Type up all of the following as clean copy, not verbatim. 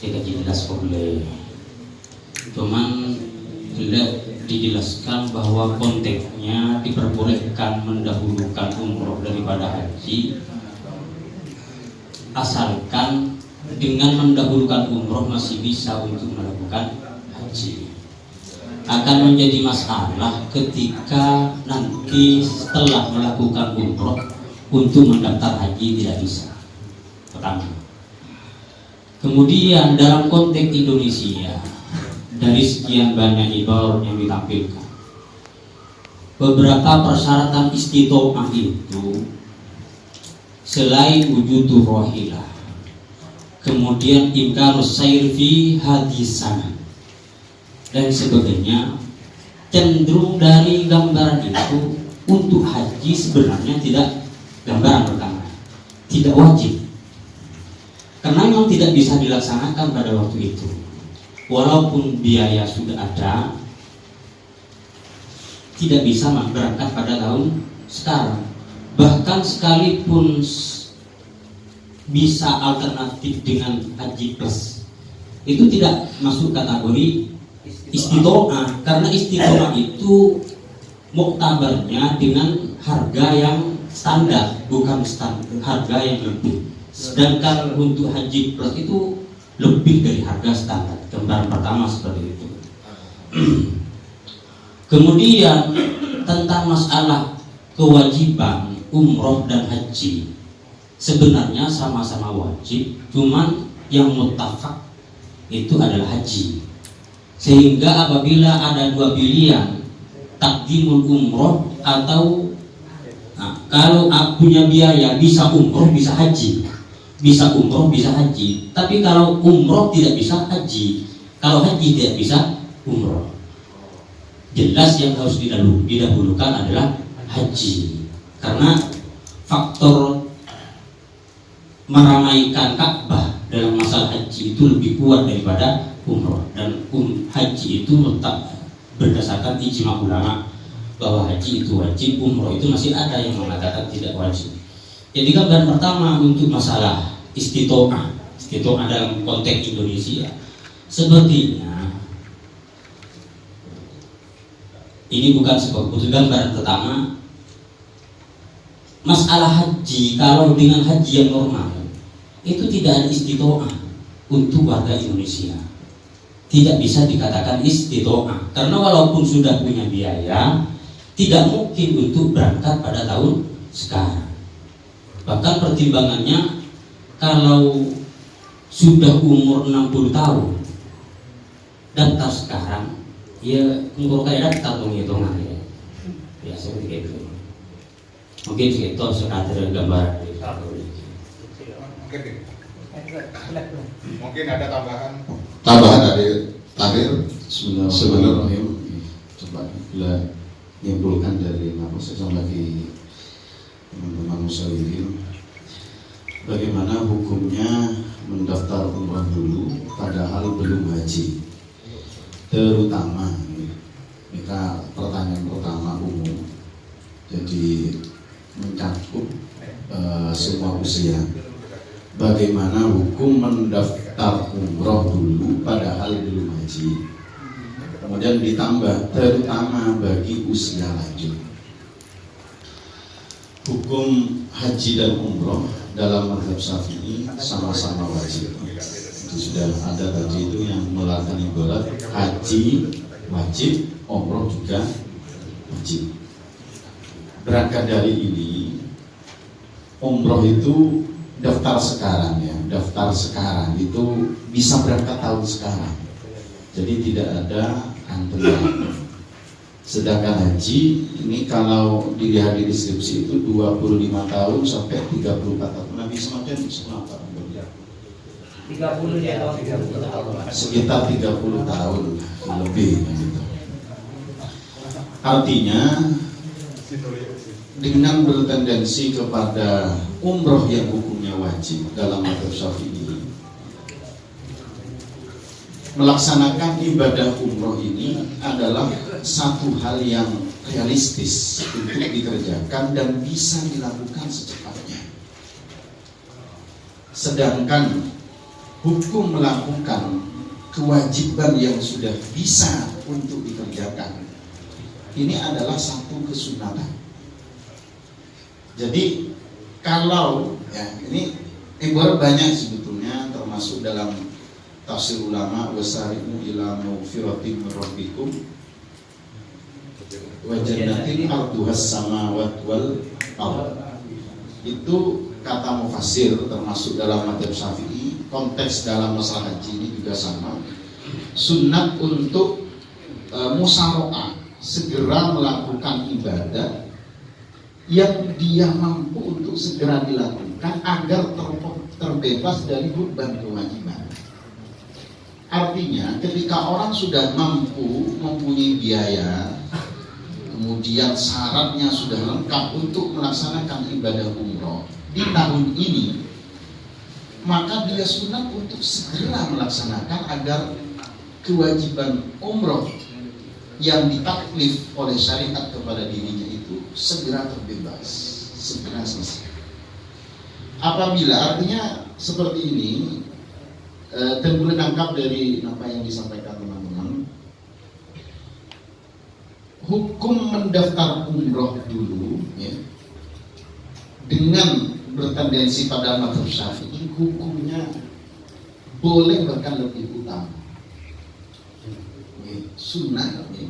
tidak jelas boleh. Cuman tidak dijelaskan bahwa konteksnya diperbolehkan mendahulukan umroh daripada haji, asalkan dengan mendahulukan umroh masih bisa untuk melakukan haji. Akan menjadi masalah ketika nanti setelah melakukan umroh untuk mendaftar haji tidak bisa. Pertama. Kemudian dalam konteks Indonesia, dari sekian banyak ibarat yang ditampilkan, beberapa persyaratan istito'ah itu selain wujudu rohilah, kemudian imkanus sayr fi hadisan dan sebagainya, cenderung dari gambaran itu untuk haji sebenarnya tidak, gambaran pertama tidak wajib, karena memang tidak bisa dilaksanakan pada waktu itu. Walaupun biaya sudah ada, tidak bisa berangkat pada tahun sekarang. Bahkan sekalipun bisa alternatif dengan haji plus, itu tidak masuk kategori istito'ah, karena istito'ah itu muktabarnya dengan harga yang standar, bukan standar, harga yang lebih. Sedangkan untuk haji plus itu lebih dari harga standar. Gambaran pertama seperti itu. Kemudian tentang masalah kewajiban umroh dan haji, sebenarnya sama-sama wajib, cuman yang muttafaq itu adalah haji. Sehingga apabila ada dua pilihan, takdimul umroh atau kalau punya biaya bisa umroh bisa haji, bisa umroh bisa haji. Tapi kalau umroh tidak bisa haji, kalau haji tidak bisa umroh. Jelas yang harus didahulukan adalah haji, karena faktor meramaikan Ka'bah dalam masalah haji itu lebih kuat daripada umroh. Dan haji itu tetap berdasarkan ijma ulama bahwa haji itu wajib, umroh itu masih ada yang mengatakan tidak wajib. Jadi gambaran pertama untuk masalah istito'ah dalam konteks Indonesia, sepertinya ini bukan sebuah gambaran pertama. Masalah haji, kalau dengan haji yang normal itu tidak ada istito'ah untuk warga Indonesia, tidak bisa dikatakan istito'ah, karena walaupun sudah punya biaya tidak mungkin untuk berangkat pada tahun sekarang. Bahkan pertimbangannya, kalau sudah umur 60 tahun daftar sekarang, ya umur kayak daftar dong hitungannya. Ya seperti itu. Mungkin sekitar sekadar gambaran dari mungkin ada tambahan dari Tahir. Bismillahirrahmanirrahim. Coba bila menyimpulkan dari sekali lagi teman-teman musyawirin, bagaimana hukumnya mendaftar umrah dulu padahal belum haji, terutama jika pertanyaan pertama umum, jadi mencakup semua usia. Bagaimana hukum mendaftar umroh dulu padahal belum haji, kemudian ditambah terutama bagi usia lanjut. Hukum haji dan umroh dalam mazhab Syafi'i sama-sama wajib. Itu sudah ada tadi itu yang melarang ibarat haji wajib, umroh juga wajib. Berangkat dari ini, umroh itu daftar sekarang ya, daftar sekarang itu bisa berangkat tahun sekarang. Jadi tidak ada antrian. Sedangkan haji ini kalau dilihat di deskripsi itu 25 tahun sampai 34 tahun. Nabi semakin seberapa? 30 ya, 30 tahun. Sekitar 30 tahun lebih gitu. Artinya dengan bertendensi kepada umroh yang hukumnya wajib dalam mazhab Syafi'i, melaksanakan ibadah umroh ini adalah satu hal yang realistis untuk dikerjakan dan bisa dilakukan secepatnya. Sedangkan hukum melakukan kewajiban yang sudah bisa untuk dikerjakan, ini adalah satu kesunatan. Jadi kalau ya ini ibarat banyak sebetulnya, termasuk dalam tafsir ulama, wasari'u ila maufirotim rabbikum wa jannatin arduhas samawat wal ardh. Itu kata mufassir, termasuk dalam madzhab Syafi'i, konteks dalam masalah haji ini juga sama. Sunnat untuk musyarakah, segera melakukan ibadah yang dia mampu untuk segera dilakukan agar terbebas dari beban kewajiban. Artinya ketika orang sudah mampu, mempunyai biaya, kemudian syaratnya sudah lengkap untuk melaksanakan ibadah umroh di tahun ini, maka dia sunat untuk segera melaksanakan agar kewajiban umroh yang ditaklif oleh syariat kepada dirinya itu segera terbebas, segera selesai. Apabila artinya seperti ini, dan boleh tangkap dari apa yang disampaikan teman-teman, hukum mendaftar umroh dulu ya, dengan bertendensi pada mazhab Syafi'i, hukumnya boleh bahkan lebih utama, sunnah ya,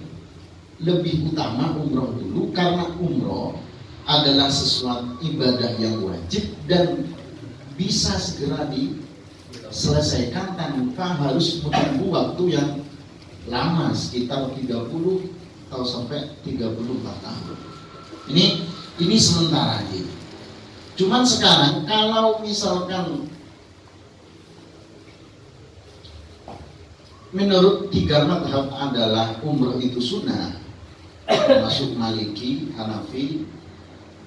lebih utama umroh dulu, karena umroh adalah sesuatu ibadah yang wajib dan bisa segera diselesaikan tanpa harus menunggu waktu yang lama, sekitar 30 atau sampai 34 tahun. Ini sementara gitu. Cuman sekarang kalau misalkan menurut tiga mazhab adalah umroh itu sunnah, termasuk Maliki, Hanafi,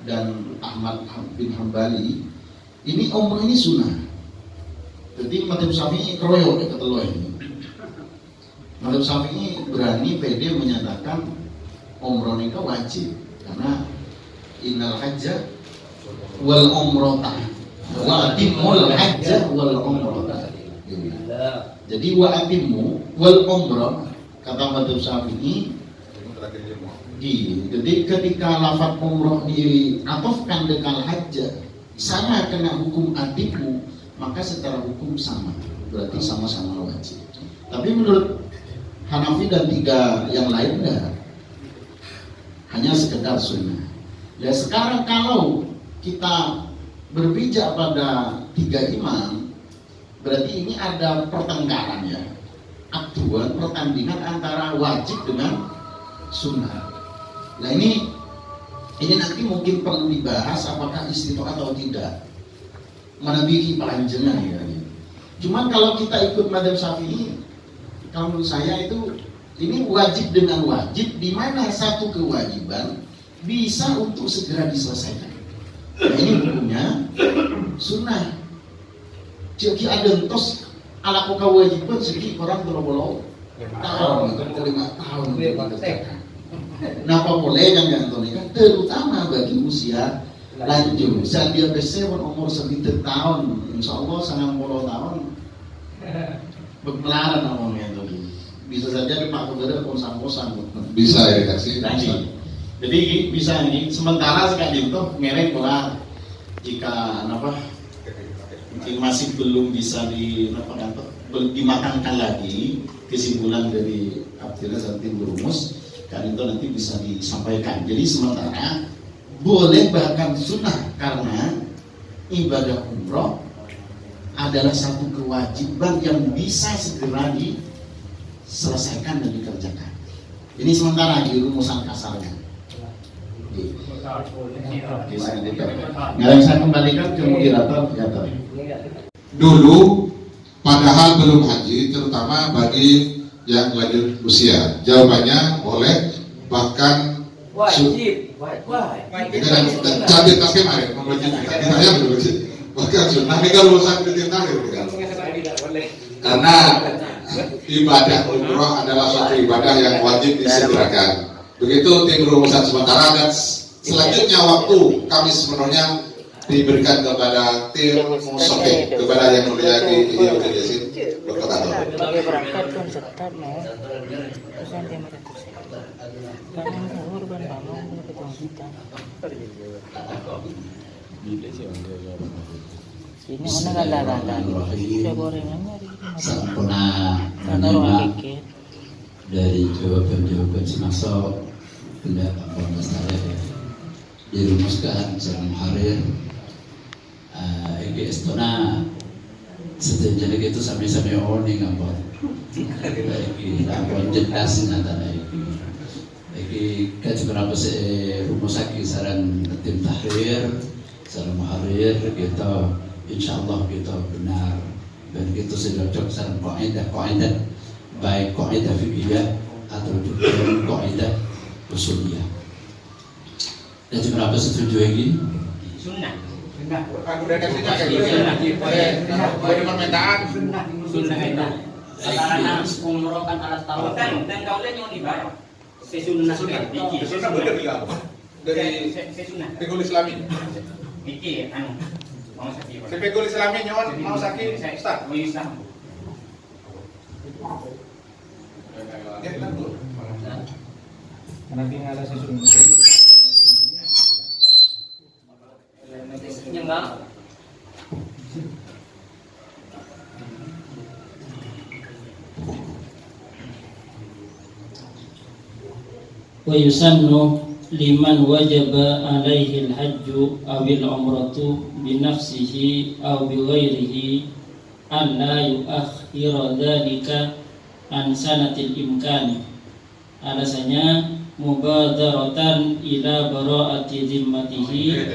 dan Ahmad bin Hambali, ini umroh ini sunnah. Jadi mazhab Syafi'i kroyo ya keteloh ini. Mazhab Syafi'i berani pede menyatakan umroh ini wajib, karena innal hajja wal umrata wa atimul hajja wal umrata. Jadi wa atimmu wal umrah kata mazhab Syafi'i. Jadi ketika lafaz umrah diatofkan dengan hajja, sama kena hukum atimmu, maka secara hukum sama, berarti sama-sama wajib. Tapi menurut Hanafi dan tiga yang lain enggak, hanya sekedar sunnah. Ya sekarang kalau kita berpijak pada tiga imam, berarti ini ada pertengkaran ya, aktuan pertandingan antara wajib dengan sunnah. Nah ini nanti mungkin perlu dibahas apakah istiqomah atau tidak, mana bikin pelanjengan ya. Cuman kalau kita ikut mazhab Syafi'i, kalau menurut saya itu ini wajib dengan wajib, di mana satu kewajiban bisa untuk segera diselesaikan. Nah, ini hukumnya sunnah. Jadi ada entos ala kewajiban sedikit orang berbolong tahun, 5 tahun dikerjakan. Napa boleh yang nikah, terutama bagi usia lanjut. Saat dia bersewon umur 9 tahun, insya Allah 90 tahun berpelaran namanya itu. Bisa saja di Pak Saudara konsang-konsang. Bisa ya kasih. Jadi bisa ini. Sementara sekali itu ngereng pola jika mungkin masih belum bisa dimakankan lagi kesimpulan dari Abdillah Santim berumus, kan itu nanti bisa disampaikan. Jadi sementara boleh bahkan sunnah, karena ibadah umroh adalah satu kewajiban yang bisa segera diselesaikan dan dikerjakan. Ini sementara di rumusan kasarnya. Yang saya kembalikan ke moderator. Dulu padahal belum haji, terutama bagi yang lanjut usia, jawabannya boleh, bahkan wajib. Jadi tapi mari wajib ditanya begitu. Bahkan sunnah ini kalau urusan ditanya karena ibadah umroh adalah suatu ibadah yang wajib disegerakan. Begitu tim rumusan sementara, dan selanjutnya waktu kami sepenuhnya diberikan kepada tim Soke, kepada yang mulia di Dr. Yasin Dr. Tato. Pakai berangkat kan setar mau terus nanti mereka kan sahur kan bangun ketemu kita ini mana kata-kata saya gorengannya Sempurna karena menerima orang dikit dari jawaban-jawaban semasa benda Pak Lestari ya. Dirumuskan sama Harir Egi Estona setenjana gitu sampai-sampai owning apa Egi apa jelas nyata Egi kan kenapa sih rumusaki saran tim tahrir saran Harir gitu insyaallah gitu benar dan gitu cocok saran kaidah baik kaidah fikih atau juga kaidah usuliyah. Dan kenapa setuju lagi? Sunnah. Aku udah kasihnya kayak boleh permintaan. Sunnah itu. Karena umroh kan alat tawaf dan kaulah yang dibayar. Sesunnah biki. Sunnah bener juga. Dari sesunnah. Fikul Islami. Biki mau sakit. Fikul Islami nyawan mau sakit Ustaz. Mau Islam. Karena dia ada sesuatu. Enggak. Wa yusannu liman wajaba alaihi al-hajju awil umratu binafsihi aw bighairihi an la yuakhira dhalika an sanatil imkani. Alasannya mubadaratan ila bara'ati zimmatihi.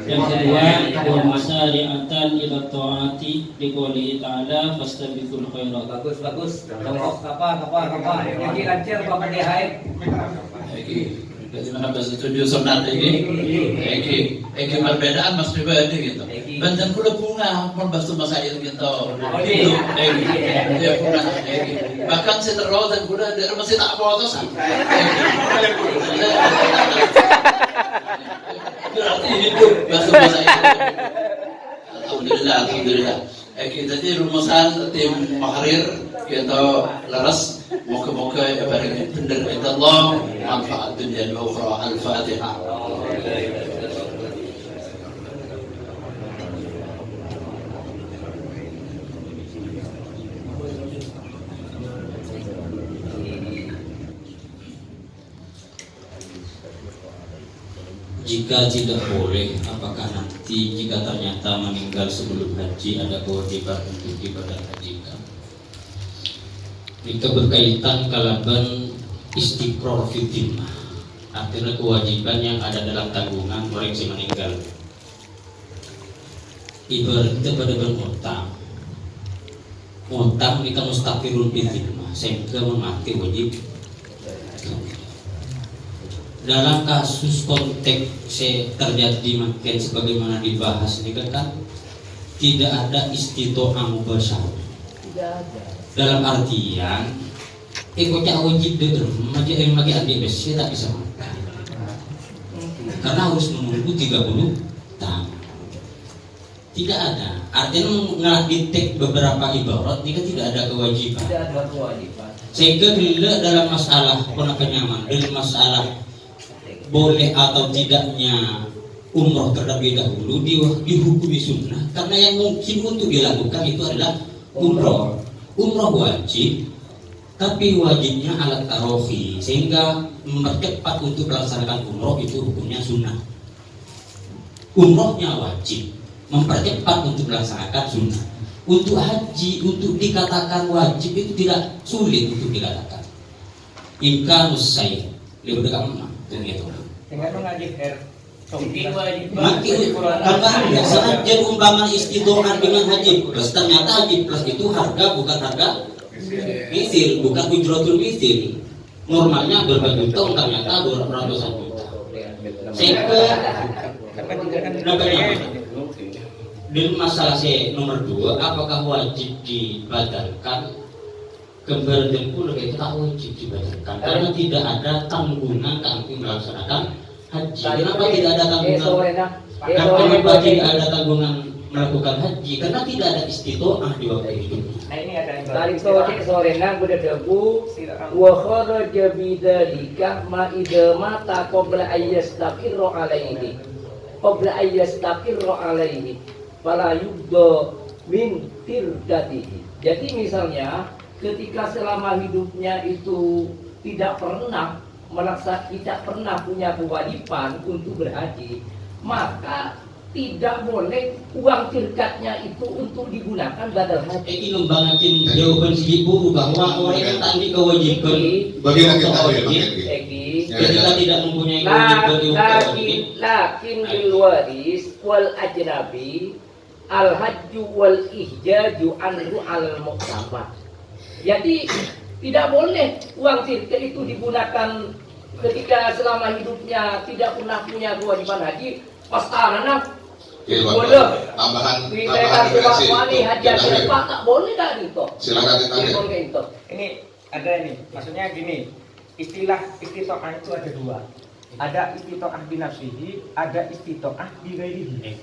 Yang kedua wa musari'atan ila ta'ati liqoulihi ta'ala fastabiqul khairat. Bagus. Tongkok apa. Yang lancar Bapak di haid. Egi, bagaimana setuju sunat Egi perbedaan mas pribadi gitu. Banten kula bunga membahas masail gitu. Egi bunga Egi. Bahkan seterus dan kula masih tak potos. Berarti hidup bahas masail. Alhamdulillah. Egi tadi rumusan tim Mahrir kita laras. Moga-moga ibaratnya benar itu Allah manfaat dunia dan ukhra. Al-Fatihah. Jika tidak boleh, apakah nanti jika ternyata meninggal sebelum haji ada kewajiban untuk ibadah haji? Jika berkaitan kalaban istiqrar fitimah, artinya kewajiban yang ada dalam tanggungan orang yang meninggal. Ibarat kita pada berutang, utang kita mustaqirul fitimah sehingga mati wajib. Dalam kasus konteks terjadi makin sebagaimana dibahas ini kan tidak ada istito'ah mubasyarah. tidak ada Dalam artian kocak wajib yang lagi adik besi tak bisa makan karena harus menunggu 30 tahun. Tidak ada. Artinya mengalah ditek beberapa ibarat jika tidak ada kewajiban. Sehingga bila dalam masalah penyaman, dalam masalah boleh atau tidaknya umroh terlebih dahulu dihukumi sunnah karena yang mungkin untuk dilakukan itu adalah umroh. Umroh wajib, tapi wajibnya alat tarofi sehingga mempercepat untuk melaksanakan umroh itu hukumnya sunnah. Umrohnya wajib, mempercepat untuk melaksanakan sunnah. Untuk haji, untuk dikatakan wajib itu tidak sulit untuk dikatakan. Imkanus sayy, lebih dekat mana? Itu. Tinggal ngaji Mati karena sengaja umpamakan istidoan dengan haji plus ternyata haji plus itu harga bukan harga misil, bukan ujratul misil. Normalnya berapa juta, ternyata 200 juta. Sehingga di masalah nomor 2, apakah wajib dibatalkan? Kembali pun kita wajib dibatalkan karena tidak ada tanggungan kami melaksanakan haji? Kenapa tidak ada tanggungan? Kenapa tidak ada tanggungan melakukan haji? Karena tidak ada istitoah di waktu itu. Nah ini ada yang Tarik sore nang udah debu wa kharaja bidzalika ma idza mata qabla ayyastaqirra alaihi fala yubda min tirdatihi. Jadi misalnya ketika selama hidupnya itu tidak pernah punya kewajiban untuk berhaji, maka tidak boleh uang tirkatnya itu untuk digunakan badal haji. Ini membangakin jawaban si ibu bahwa orang yang tadi kewajiban Bagian kita ketika tidak mempunyai kewajiban lakin lil waris wal ajnabi al hajju wal ihjaju anhu al muqtamad. Jadi tidak boleh uang tirkat itu digunakan ketika selama hidupnya tidak pernah punya kewajiban haji. Pas anak tambahan haji Pak tak boleh dah itu. Silakan ditanya. ini ada ini, maksudnya gini, istilah istitoah itu ada dua. Ada istitoah binafsihi, ada istitoah bighairihi.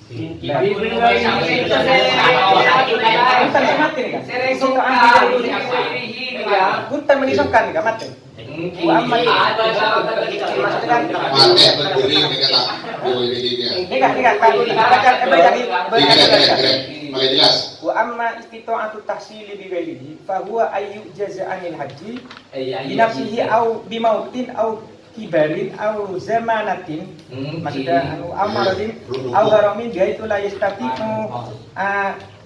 Punten menisahkan enggak mati. Wa amma istita'atu tahsili bi ghairihi fa huwa ayyu jaza'anil haji bi nafsihi au bi mautin au kibarin au zamanatin, maksudnya amaradin au haramin yaitu la yastati'u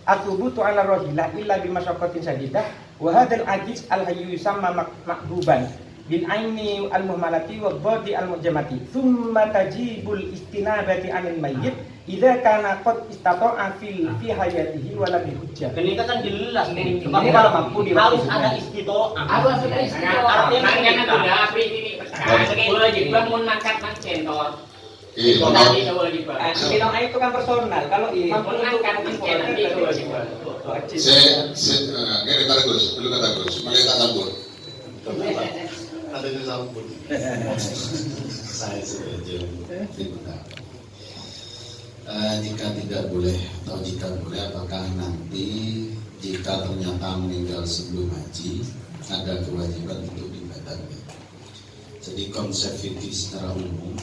atubutu ala rajula illa bi masyaqqatin sadidah wa hadzal ajiz al hayyu yusamma maqbuban bil aini al muhmalati wa dhadi al mujamati thumma tajibul istinabati anil mayyit idza kana qad istata'a fi hayatihi wa lam yahujja. Ini kan jelas nih, kalau mampu harus ada istitoah. Harus ada istitoah. Artinya sudah ini kewajiban mengangkat cendol. Istitoah itu kan personal. Kalau mampu mengangkat cendol itu kewajiban. Saya kata Gus, dulu kata Gus, melihat sambut. Ada yang sambut. Saya setuju. Jika tidak boleh atau jika boleh, apakah nanti jika ternyata meninggal sebelum haji ada kewajiban untuk dibatalkan? Jadi konsep fikih secara umum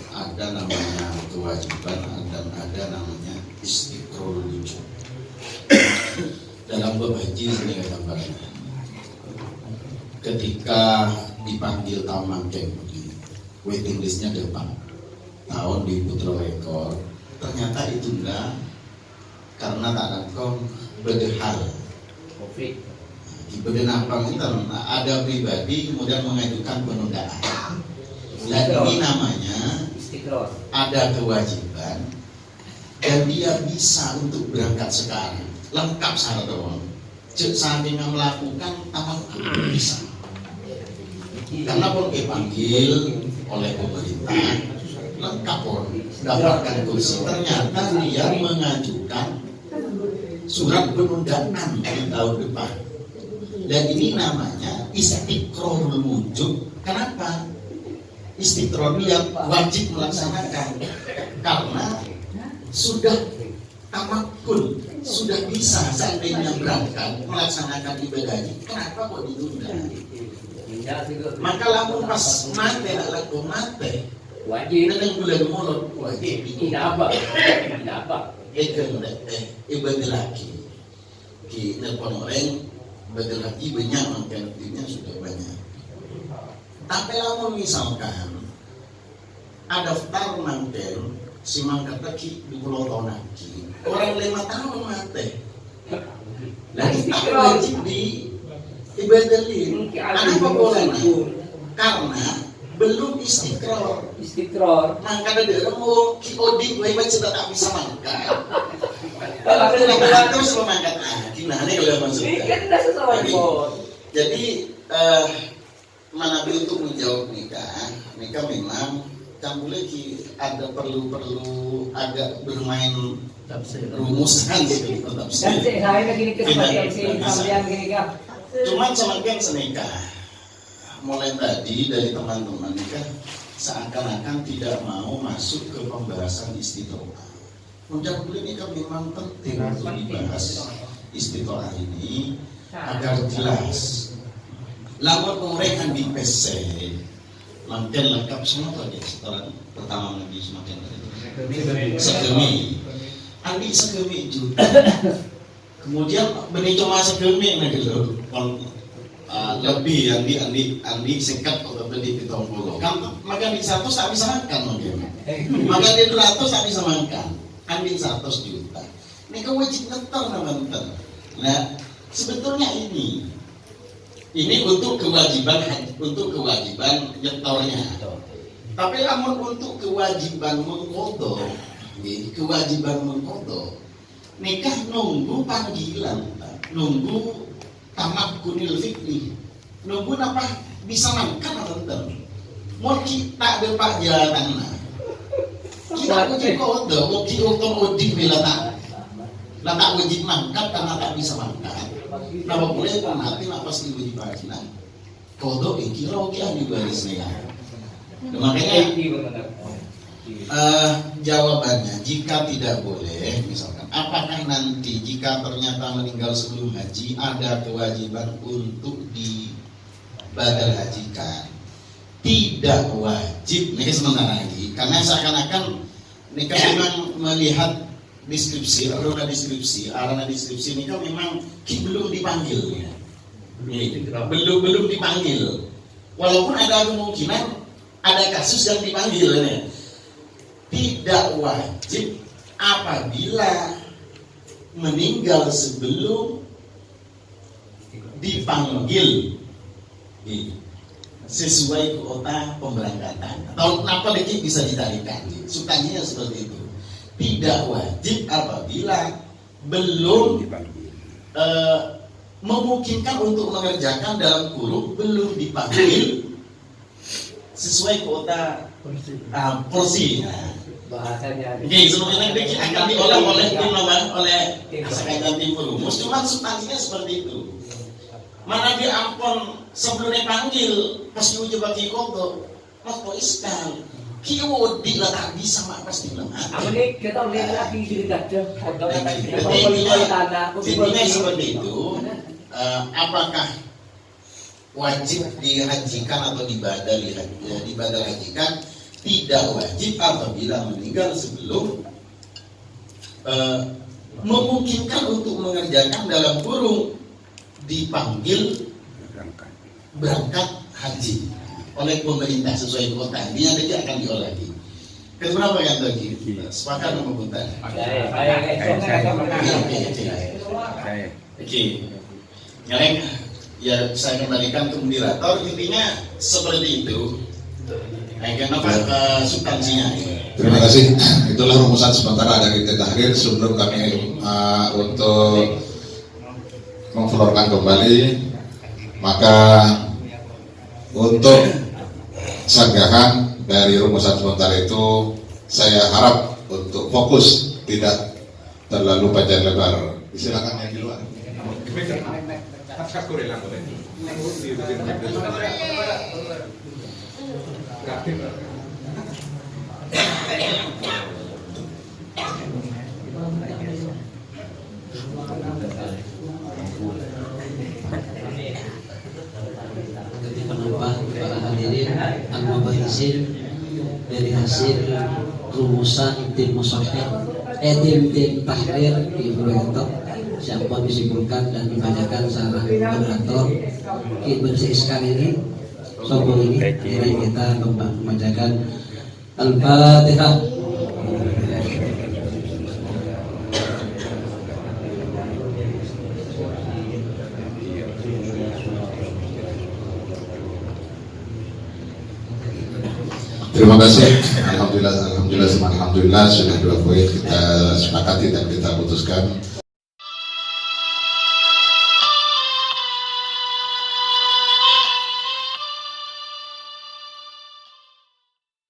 ada namanya kewajiban dan ada namanya istiqrarul wujub. Dalam bab haji ini gambarnya. Ketika dipanggil tamangkeng di waiting listnya depan tahun di Putra Rekor, ternyata itu enggak, karena tak rangkong bedehal di bedenapang itu ada pribadi kemudian mengajukan penundaan, dan ini namanya ada kewajiban dan dia bisa untuk berangkat sekarang lengkap syarat doang saatnya melakukan apa bisa karena pun dipanggil oleh pemerintah lengkap pun dapatkan kursi, ternyata dia mengajukan surat penundaan di tahun depan, dan ini namanya istiqrarul wujub. Kenapa? Istiqrar dia wajib melaksanakan karena sudah tamakun, sudah bisa seandainya berangkat melaksanakan ibadah haji. Kenapa kok ditunda? Maka lamun pas mate laku mate Wajib. Dengan bulan mulut wajib. Tidak apa. Ibadah lagi. Di nelpon orang ibadah lagi banyak, mungkin sudah banyak. Tapi lamun misalkan ada daftar mantel si mangkat lagi 20 tahun lagi, orang 5 tahun mati. Nah itu wajib di ibadah ini. Kenapa boleh? Karena belum istiqrar. Maka ada mau kioding lewat sudah tak bisa mangkat. Kalau terus mangkat gimana kalau maksudnya? Jadi mana untuk menjawab nikah memang kamu lagi ada perlu agak bermain rumusan gitu. Cuma semakin senikah mulai tadi dari teman-teman nikah seakan-akan tidak mau masuk ke pembahasan istitoah. Mudah-mudahan ini kan memang penting untuk dibahas istitoah ini agar jelas. Lawan mereka di PC, makin lengkap semua tadi setelah pertama lagi semakin segemi, andi segemi juga. Kemudian benih cuma segemi nih gitu. Lebih andi sekat atau beli di tombol kan makan di 100 tak bisa makan mungkin makan di 200 tak bisa makan andi 100 juta ini kewajib ngetor nonton. Nah sebetulnya ini untuk kewajiban nyetornya, tapi namun untuk kewajiban mengkodok nikah nunggu panggilan, nunggu tamat kunil fikri, nunggu apa bisa makan atau tidak. Mau kita ada pak jalan kita wajib kodok, mau kita wajib bila tak wajib makan karena tak bisa makan. Nama boleh mati apa sih wajib makan? Kodok ini kira di barisnya. Makanya jawabannya jika tidak boleh, misalkan apakah nanti jika ternyata meninggal sebelum haji ada kewajiban untuk dibadal hajikan? Tidak wajib. Ini sebentar lagi karena seakan-akan ini kan memang melihat deskripsi, arana deskripsi ini kan memang belum dipanggil ya. Belum dipanggil. Walaupun ada kemungkinan ada kasus yang dipanggil ya. Tidak wajib apabila meninggal sebelum dipanggil sesuai kuota pemberangkatan atau kenapa dikit bisa ditarikan substansinya seperti itu. Tidak wajib apabila belum memungkinkan untuk mengerjakan dalam kurung belum dipanggil sesuai kuota porsi. Bahasanya. Oke, sebenarnya akan diolah oleh Sekretariat Tim Perumus, cuma substansinya seperti itu. Mana dia ampon sebelum dipanggil pasti uji bagi kodok, waktu iskal, kiwo di tak bisa mak pasti bilang. Apa nih kita lihat lagi di gajah, intinya seperti itu. Apakah wajib dihajikan atau dibadal hajikan? Tidak wajib apabila meninggal sebelum memungkinkan untuk mengerjakan dalam kurung dipanggil berangkat haji oleh pemerintah sesuai kuota. Dia nanti akan diolah lagi. Keberapa yang tadi? Sepakat membutuhkan. Oke. Yang ya saya kembalikan ke moderator. Intinya seperti itu. Apa substansinya? Terima kasih. Itulah rumusan sementara dari tahrir sebelum kami untuk memflorkan kembali. Maka untuk sanggahan dari rumusan sementara itu saya harap untuk fokus, tidak terlalu panjang lebar. Silakan yang di luar. Penambah para hadirin al-mubahisin dari hasil rumusan tim musafir tim tahrir di Proyektor siapa disimpulkan dan dibacakan secara moderator bersihkan ini sobor ini mari kita membacakan Al-Fatihah. Terima kasih. Alhamdulillah sudah 2 poin kita sepakati dan kita putuskan.